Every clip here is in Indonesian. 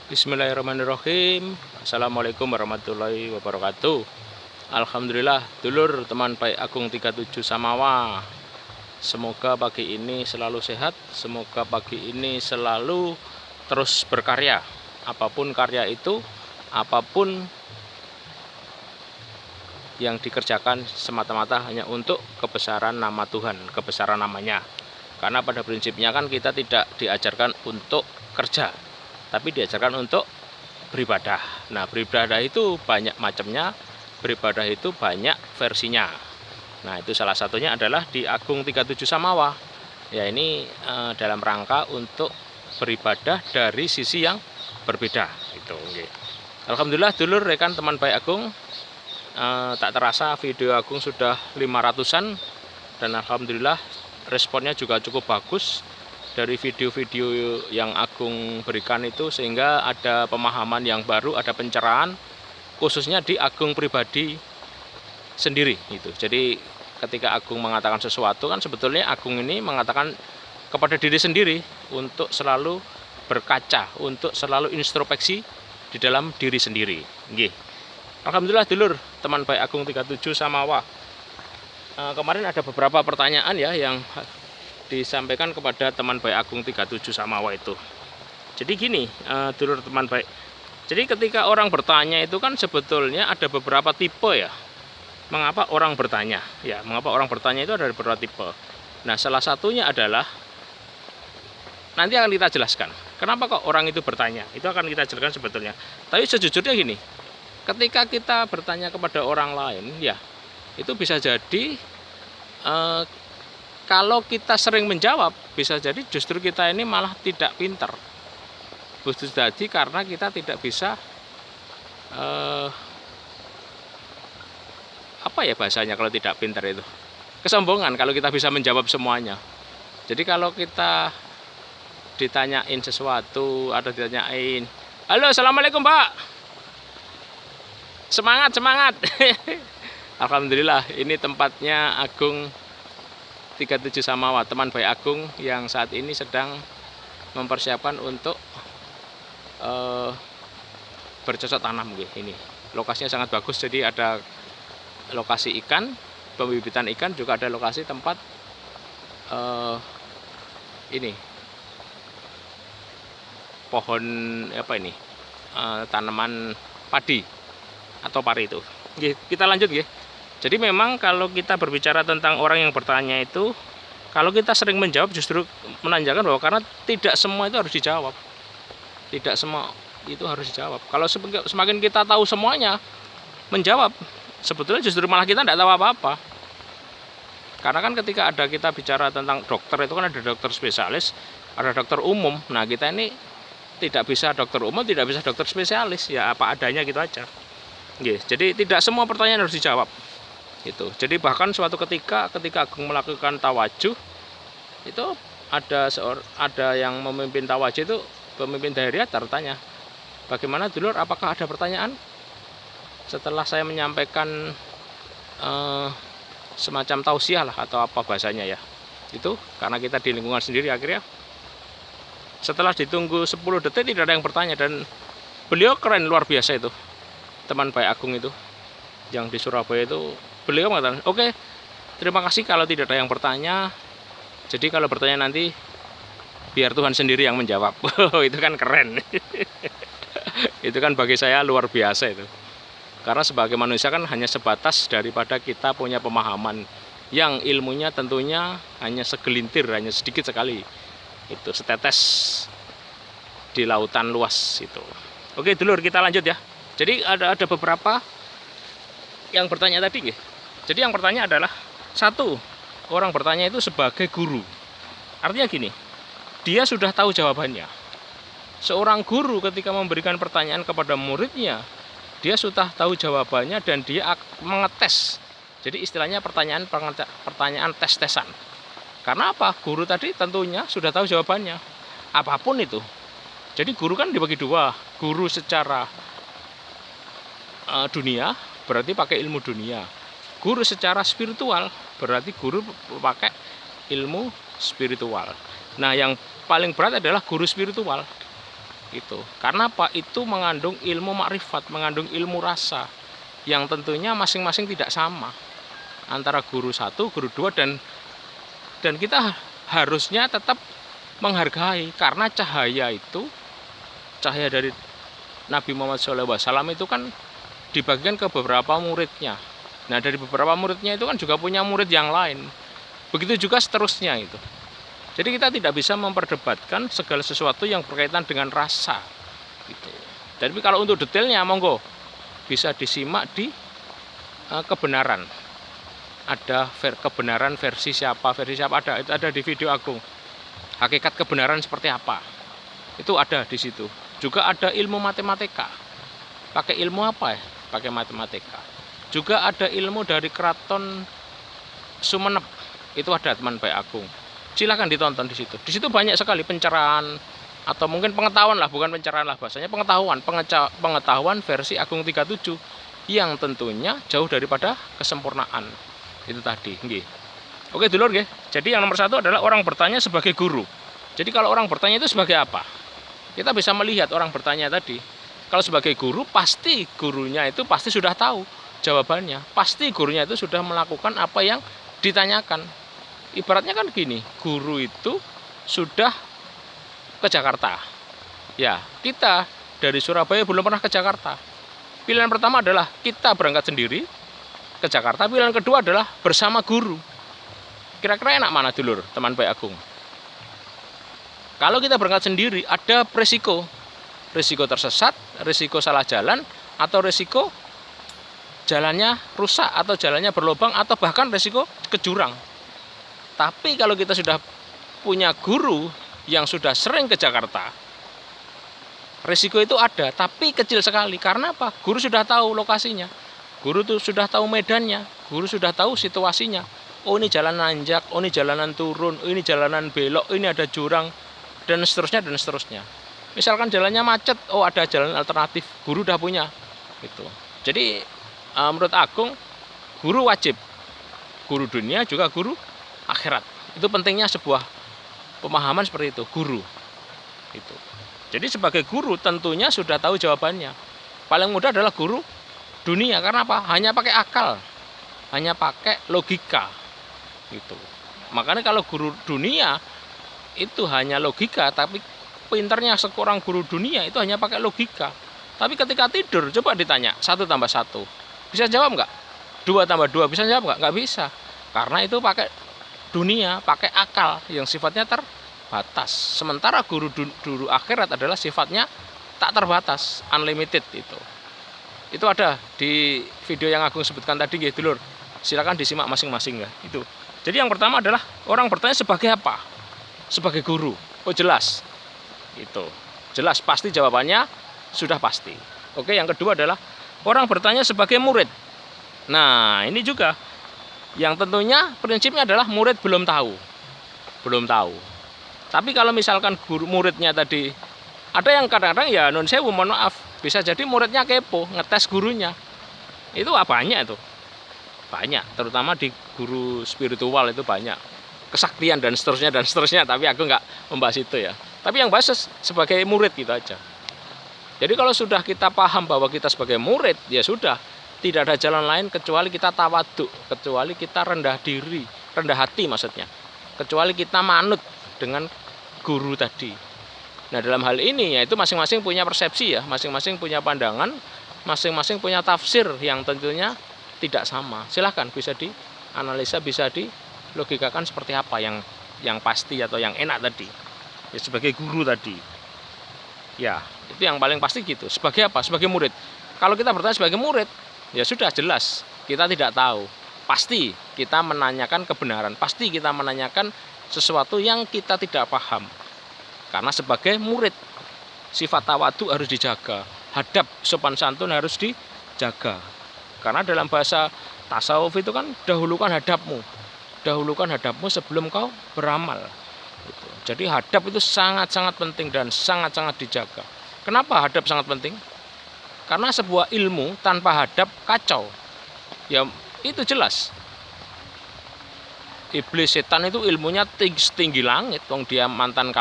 Bismillahirrahmanirrahim. Assalamualaikum warahmatullahi wabarakatuh. Alhamdulillah, dulur teman baik Agung 37 Samawa. Semoga pagi ini selalu sehat, semoga pagi ini selalu terus berkarya. Apapun karya itu, apapun yang dikerjakan semata-mata hanya untuk kebesaran nama Tuhan, kebesaran namanya. Karena pada prinsipnya kan kita tidak diajarkan untuk kerja, tapi diajarkan untuk beribadah. Nah, beribadah itu banyak macamnya, beribadah itu banyak versinya. Nah, itu salah satunya adalah di Agung 37 Samawa. Ya, ini dalam rangka untuk beribadah dari sisi yang berbeda gitu. Alhamdulillah dulur rekan teman baik Agung, tak terasa video Agung sudah 500-an dan alhamdulillah responnya juga cukup bagus dari video-video yang Agung berikan itu, sehingga ada pemahaman yang baru, ada pencerahan khususnya di Agung pribadi sendiri itu. Jadi ketika Agung mengatakan sesuatu kan sebetulnya Agung ini mengatakan kepada diri sendiri untuk selalu berkaca, untuk selalu introspeksi di dalam diri sendiri. Nggih. Alhamdulillah dulur teman baik Agung 37 Samawa. Kemarin ada beberapa pertanyaan ya yang disampaikan kepada teman baik Agung 37 Samawa itu. Jadi gini, dulur teman baik. Jadi ketika orang bertanya itu kan sebetulnya ada beberapa tipe ya. Mengapa orang bertanya? Ya, mengapa orang bertanya itu ada beberapa tipe. Nah, salah satunya adalah nanti akan kita jelaskan. Kenapa kok orang itu bertanya? Itu akan kita jelaskan sebetulnya. Tapi sejujurnya gini, ketika kita bertanya kepada orang lain, ya itu bisa jadi kalau kita sering menjawab, bisa jadi justru kita ini malah tidak pintar. Bisa jadi karena kita tidak bisa apa ya bahasanya kalau tidak pintar itu? Kesombongan kalau kita bisa menjawab semuanya. Jadi kalau kita ditanyain sesuatu atau ditanyain, "Halo, assalamualaikum Pak. Semangat, semangat." Alhamdulillah, ini tempatnya Agung 37 Samawa, teman baik Agung yang saat ini sedang mempersiapkan untuk bercocok tanam. Ini lokasinya sangat bagus, jadi ada lokasi ikan, pembibitan ikan, juga ada lokasi tempat ini pohon apa ini tanaman padi atau pari itu. Kita lanjut. Jadi memang kalau kita berbicara tentang orang yang bertanya itu, kalau kita sering menjawab justru menandakan bahwa karena tidak semua itu harus dijawab. Tidak semua itu harus dijawab. Kalau semakin kita tahu semuanya, menjawab, sebetulnya justru malah kita tidak tahu apa-apa. Karena kan ketika ada kita bicara tentang dokter itu kan ada dokter spesialis, ada dokter umum. Nah, kita ini tidak bisa dokter umum, tidak bisa dokter spesialis, ya apa adanya gitu aja. Jadi tidak semua pertanyaan harus dijawab. Itu. Jadi bahkan suatu ketika Agung melakukan tawajuh itu ada yang memimpin tawajuh itu, pemimpin daerah tertanya, "Bagaimana dulur, apakah ada pertanyaan?" Setelah saya menyampaikan semacam tausiah lah atau apa bahasanya ya. Itu karena kita di lingkungan sendiri, akhirnya setelah ditunggu 10 detik tidak ada yang bertanya, dan beliau keren luar biasa itu. Teman baik Agung itu yang di Surabaya itu, beliau mengatakan, "Oke, terima kasih kalau tidak ada yang bertanya. Jadi kalau bertanya nanti biar Tuhan sendiri yang menjawab." Itu kan keren. Itu kan bagi saya luar biasa itu. Karena sebagai manusia kan hanya sebatas daripada kita punya pemahaman yang ilmunya tentunya hanya segelintir, hanya sedikit sekali. Itu setetes di lautan luas itu. Oke, dulur, kita lanjut ya. Jadi ada beberapa yang bertanya tadi. Jadi yang bertanya adalah, satu, orang bertanya itu sebagai guru. Artinya gini, dia sudah tahu jawabannya. Seorang guru ketika memberikan pertanyaan kepada muridnya, dia sudah tahu jawabannya dan dia mengetes. Jadi istilahnya pertanyaan tes-tesan. Karena apa? Guru tadi tentunya sudah tahu jawabannya. Apapun itu. Jadi guru kan dibagi dua. Guru secara dunia berarti pakai ilmu dunia. Guru secara spiritual berarti guru pakai ilmu spiritual. Nah, yang paling berat adalah guru spiritual. Itu karena apa? Itu mengandung ilmu makrifat, mengandung ilmu rasa yang tentunya masing-masing tidak sama antara guru satu, guru dua, dan kita harusnya tetap menghargai, karena cahaya itu, cahaya dari Nabi Muhammad SAW itu kan dibagikan ke beberapa muridnya. Nah, dari beberapa muridnya itu kan juga punya murid yang lain. Begitu juga seterusnya itu. Jadi kita tidak bisa memperdebatkan segala sesuatu yang berkaitan dengan rasa gitu. Tapi kalau untuk detailnya monggo bisa disimak di kebenaran. Ada kebenaran versi siapa ada, itu ada di video Agung. Hakikat kebenaran seperti apa? Itu ada di situ. Juga ada ilmu matematika. Pakai ilmu apa ya? Pakai matematika. Juga ada ilmu dari Keraton Sumenep. Itu ada teman baik Agung. Silahkan ditonton di situ. Di situ banyak sekali pencerahan atau mungkin pengetahuan lah, bukan pencerahan lah bahasanya, pengetahuan versi Agung 37 yang tentunya jauh daripada kesempurnaan. Itu tadi, nggih. Oke, dulur nggih. Jadi yang nomor satu adalah orang bertanya sebagai guru. Jadi kalau orang bertanya itu sebagai apa? Kita bisa melihat orang bertanya tadi. Kalau sebagai guru, pasti gurunya itu pasti sudah tahu jawabannya. Pasti gurunya itu sudah melakukan apa yang ditanyakan. Ibaratnya kan gini, guru itu sudah ke Jakarta. Ya, kita dari Surabaya belum pernah ke Jakarta. Pilihan pertama adalah kita berangkat sendiri ke Jakarta. Pilihan kedua adalah bersama guru. Kira-kira enak mana dulur, teman baik Agung? Kalau kita berangkat sendiri, ada resiko. Resiko tersesat, resiko salah jalan, atau resiko jalannya rusak, atau jalannya berlubang, atau bahkan resiko ke jurang. Tapi kalau kita sudah punya guru yang sudah sering ke Jakarta, resiko itu ada, tapi kecil sekali. Karena apa? Guru sudah tahu lokasinya. Guru tuh sudah tahu medannya. Guru sudah tahu situasinya. Oh, ini jalan nanjak, oh ini jalanan turun, oh ini jalanan belok, oh ini ada jurang, dan seterusnya dan seterusnya. Misalkan jalannya macet, oh ada jalan alternatif, guru udah punya. Gitu. Jadi menurut Agung, guru wajib, guru dunia juga guru akhirat. Itu pentingnya sebuah pemahaman seperti itu, guru. Gitu. Jadi sebagai guru tentunya sudah tahu jawabannya. Paling mudah adalah guru dunia, karena apa? Hanya pakai akal, hanya pakai logika. Gitu. Makanya kalau guru dunia itu hanya logika, tapi pinternya seorang guru dunia itu hanya pakai logika. Tapi ketika tidur, coba ditanya 1 tambah 1, bisa jawab nggak? 2 tambah 2 bisa jawab nggak? Nggak bisa, karena itu pakai dunia, pakai akal yang sifatnya terbatas. Sementara guru akhirat adalah sifatnya tak terbatas, unlimited. Itu ada di video yang Agung sebutkan tadi, nggih dulur. Silakan disimak masing-masing ya. Itu. Jadi yang pertama adalah orang bertanya sebagai apa? Sebagai guru. Oh jelas. Itu. Jelas pasti jawabannya sudah pasti. Oke, yang kedua adalah orang bertanya sebagai murid. Nah, ini juga yang tentunya prinsipnya adalah murid belum tahu. Belum tahu. Tapi kalau misalkan guru muridnya tadi, ada yang kadang-kadang ya non sewu, mohon maaf, bisa jadi muridnya kepo, ngetes gurunya. Itu banyak itu. Banyak, terutama di guru spiritual itu banyak. Kesaktian dan seterusnya, tapi aku nggak membahas itu ya. Tapi yang bahas sebagai murid gitu aja. Jadi kalau sudah kita paham bahwa kita sebagai murid, ya sudah, tidak ada jalan lain kecuali kita tawaduk, kecuali kita rendah diri, rendah hati maksudnya. Kecuali kita manut dengan guru tadi. Nah, dalam hal ini ya itu masing-masing punya persepsi ya, masing-masing punya pandangan, masing-masing punya tafsir yang tentunya tidak sama. Silahkan bisa dianalisa, bisa dilogikakan seperti apa yang pasti atau yang enak tadi. Ya, sebagai guru tadi. Ya, itu yang paling pasti gitu. Sebagai apa? Sebagai murid. Kalau kita bertanya sebagai murid, ya sudah jelas kita tidak tahu. Pasti kita menanyakan kebenaran, pasti kita menanyakan sesuatu yang kita tidak paham. Karena sebagai murid, sifat tawadhu harus dijaga, hadap sopan santun harus dijaga. Karena dalam bahasa tasawuf itu kan dahulukan hadapmu sebelum kau beramal. Jadi hadap itu sangat-sangat penting dan sangat-sangat dijaga. Kenapa hadap sangat penting? Karena sebuah ilmu tanpa hadap kacau. Ya itu jelas. Iblis setan itu ilmunya tinggi langit, wong dia mantan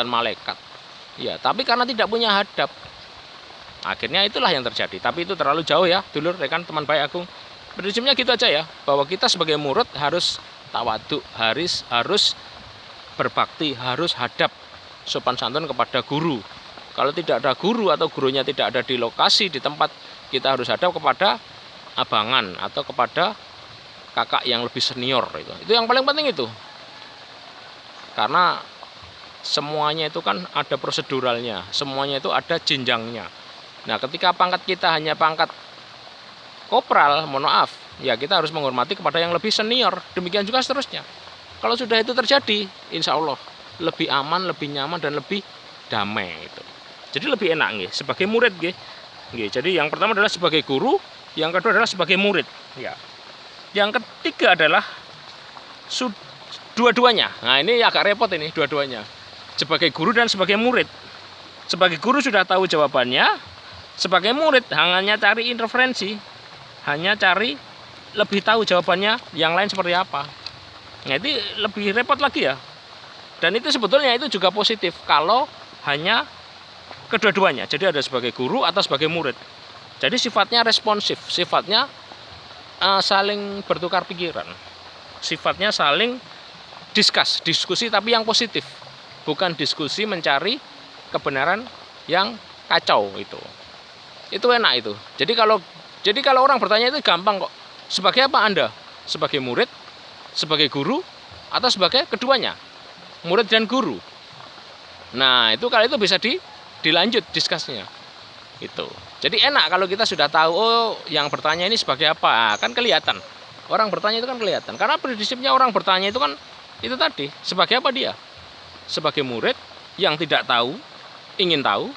malaikat. Ya, tapi karena tidak punya hadap, akhirnya itulah yang terjadi. Tapi itu terlalu jauh ya, dulur, rekan, teman baik Agung. Prinsipnya gitu aja ya, bahwa kita sebagai murid harus tawaduk, harus berbakti, harus hadap, sopan santun kepada guru. Kalau tidak ada guru atau gurunya tidak ada di lokasi, di tempat, kita harus hadap kepada abangan atau kepada kakak yang lebih senior. Itu yang paling penting itu. Karena semuanya itu kan ada proseduralnya, semuanya itu ada jenjangnya. Nah, ketika pangkat kita hanya pangkat kopral, mohon maaf, ya kita harus menghormati kepada yang lebih senior. Demikian juga seterusnya. Kalau sudah itu terjadi, insya Allah lebih aman, lebih nyaman, dan lebih damai itu. Jadi lebih enak nih sebagai murid nih. Jadi yang pertama adalah sebagai guru, yang kedua adalah sebagai murid. Ya. Yang ketiga adalah dua-duanya. Nah, ini agak repot ini dua-duanya. Sebagai guru dan sebagai murid. Sebagai guru sudah tahu jawabannya. Sebagai murid hanya cari interferensi, hanya cari lebih tahu jawabannya yang lain seperti apa. Nah, itu lebih repot lagi ya. Dan itu sebetulnya itu juga positif kalau hanya kedua-duanya. Jadi ada sebagai guru atau sebagai murid. Jadi sifatnya responsif, sifatnya saling bertukar pikiran, sifatnya saling diskusi tapi yang positif, bukan diskusi mencari kebenaran yang kacau itu. Itu enak itu. Jadi kalau orang bertanya itu gampang kok. Sebagai apa Anda? Sebagai murid, sebagai guru, atau sebagai keduanya? Murid dan guru. Nah, itu kalau itu bisa dilanjut diskusinya. Itu. Jadi enak kalau kita sudah tahu, oh yang bertanya ini sebagai apa, kan kelihatan. Orang bertanya itu kan kelihatan. Karena prinsipnya orang bertanya itu kan itu tadi, sebagai apa dia? Sebagai murid yang tidak tahu, ingin tahu,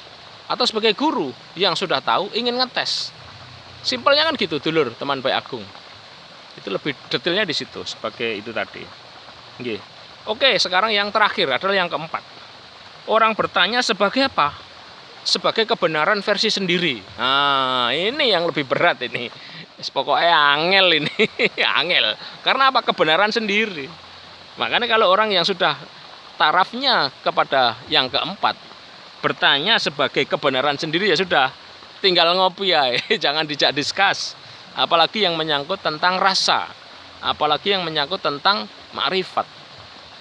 atau sebagai guru yang sudah tahu, ingin ngetes. Simpelnya kan gitu, dulur, teman baik Agung. Itu lebih detailnya di situ, sebagai itu tadi. Nggih. Oke, sekarang yang terakhir adalah yang keempat. Orang bertanya sebagai apa? Sebagai kebenaran versi sendiri. Nah, ini yang lebih berat ini. Pokoknya angel ini. Angel. Karena apa? Kebenaran sendiri. Makanya kalau orang yang sudah tarafnya kepada yang keempat, bertanya sebagai kebenaran sendiri, ya sudah. Tinggal ngopi ya. Jangan dijak diskus. Apalagi yang menyangkut tentang rasa. Apalagi yang menyangkut tentang ma'rifat.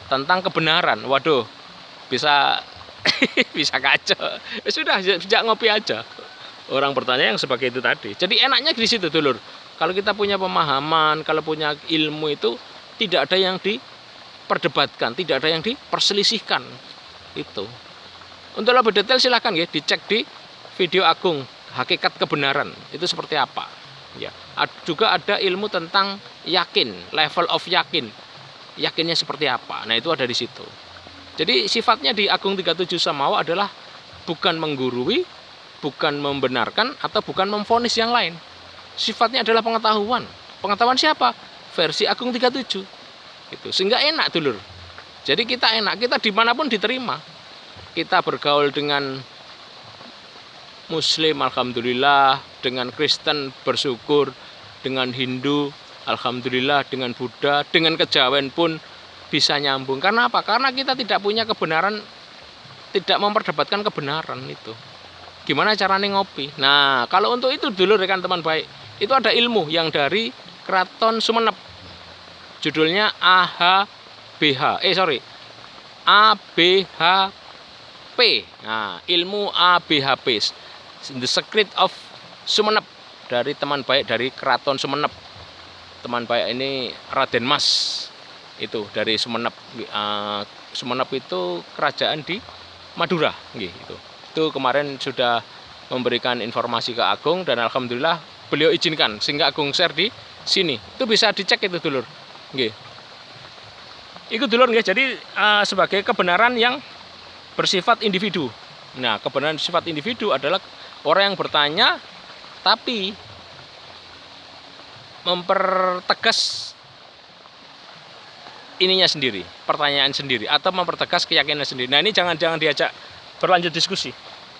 Tentang kebenaran. Waduh. Bisa kacau. Sudah, sejak ngopi aja. Orang bertanya yang sebagai itu tadi. Jadi enaknya di situ, dulur. Kalau kita punya pemahaman, kalau punya ilmu itu tidak ada yang diperdebatkan, tidak ada yang diperselisihkan. Itu. Untuk lebih detail silahkan ya dicek di video Agung, hakikat kebenaran. Itu seperti apa? Ya. Juga ada ilmu tentang yakin, level of yakin. Yakinnya seperti apa? Nah, itu ada di situ. Jadi sifatnya di Agung 37 Samawa adalah bukan menggurui, bukan membenarkan, atau bukan memvonis yang lain. Sifatnya adalah pengetahuan. Pengetahuan siapa? Versi Agung 37. Gitu. Sehingga enak, dulur. Jadi kita enak, kita dimanapun diterima. Kita bergaul dengan Muslim, alhamdulillah. Dengan Kristen, bersyukur. Dengan Hindu, alhamdulillah. Dengan Buddha, dengan kejawen pun bisa nyambung. Karena apa? Karena kita tidak punya kebenaran, tidak memperdebatkan kebenaran itu. Gimana caranya ngopi? Nah, kalau untuk itu dulu rekan teman baik, itu ada ilmu yang dari Keraton Sumenep. Judulnya ABHP. Nah, ilmu ABHP, The Secret of Sumenep, dari teman baik dari Keraton Sumenep. Teman baik ini Raden Mas. Itu dari Sumenep. Sumenep itu kerajaan di Madura, gitu. Itu kemarin sudah memberikan informasi ke Agung dan alhamdulillah beliau izinkan sehingga Agung share di sini. Itu bisa dicek itu, dulur. Nggih. Itu dulur nggih. Jadi sebagai kebenaran yang bersifat individu. Nah, kebenaran sifat individu adalah orang yang bertanya tapi mempertegas ininya sendiri, pertanyaan sendiri, atau mempertegas keyakinan sendiri. Nah, ini jangan diajak berlanjut diskusi,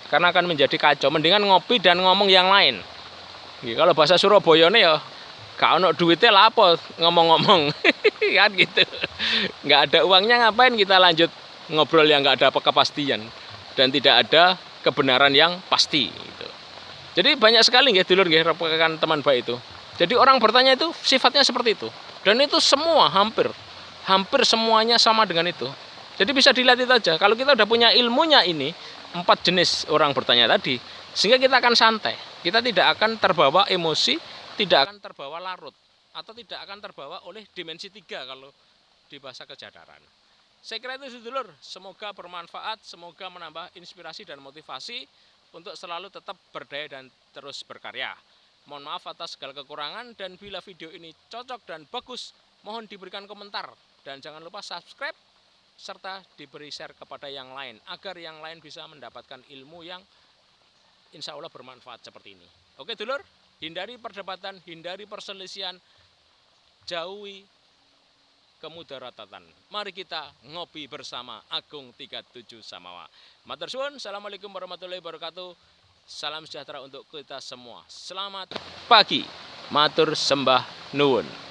karena akan menjadi kacau. Mendingan ngopi dan ngomong yang lain. Kalau bahasa Surabaya nih ya, gak ono duitnya lah apa ngomong-ngomong, kan gitu. Nggak ada uangnya ngapain kita lanjut ngobrol yang nggak ada kepastian. dan tidak ada kebenaran yang pasti gitu. Jadi banyak sekali nggih dulur nggih rekan teman baik itu. Jadi orang bertanya itu sifatnya seperti itu. Dan itu semua hampir semuanya sama dengan itu. Jadi bisa dilihat itu aja. Kalau kita udah punya ilmunya ini, 4 jenis orang bertanya tadi, sehingga kita akan santai. Kita tidak akan terbawa emosi, tidak akan terbawa larut, atau tidak akan terbawa oleh dimensi 3 kalau di bahasa kejadaran. Saya kira itu sedulur, semoga bermanfaat, semoga menambah inspirasi dan motivasi untuk selalu tetap berdaya dan terus berkarya. Mohon maaf atas segala kekurangan, dan bila video ini cocok dan bagus, mohon diberikan komentar. Dan jangan lupa subscribe, serta diberi share kepada yang lain, agar yang lain bisa mendapatkan ilmu yang insya Allah bermanfaat seperti ini. Oke dulur, hindari perdebatan, hindari perselisihan, jauhi kemudaratan. Mari kita ngopi bersama Agung 37 Samawa. Matur suwun, assalamualaikum warahmatullahi wabarakatuh. Salam sejahtera untuk kita semua. Selamat pagi, matur sembah nuwun.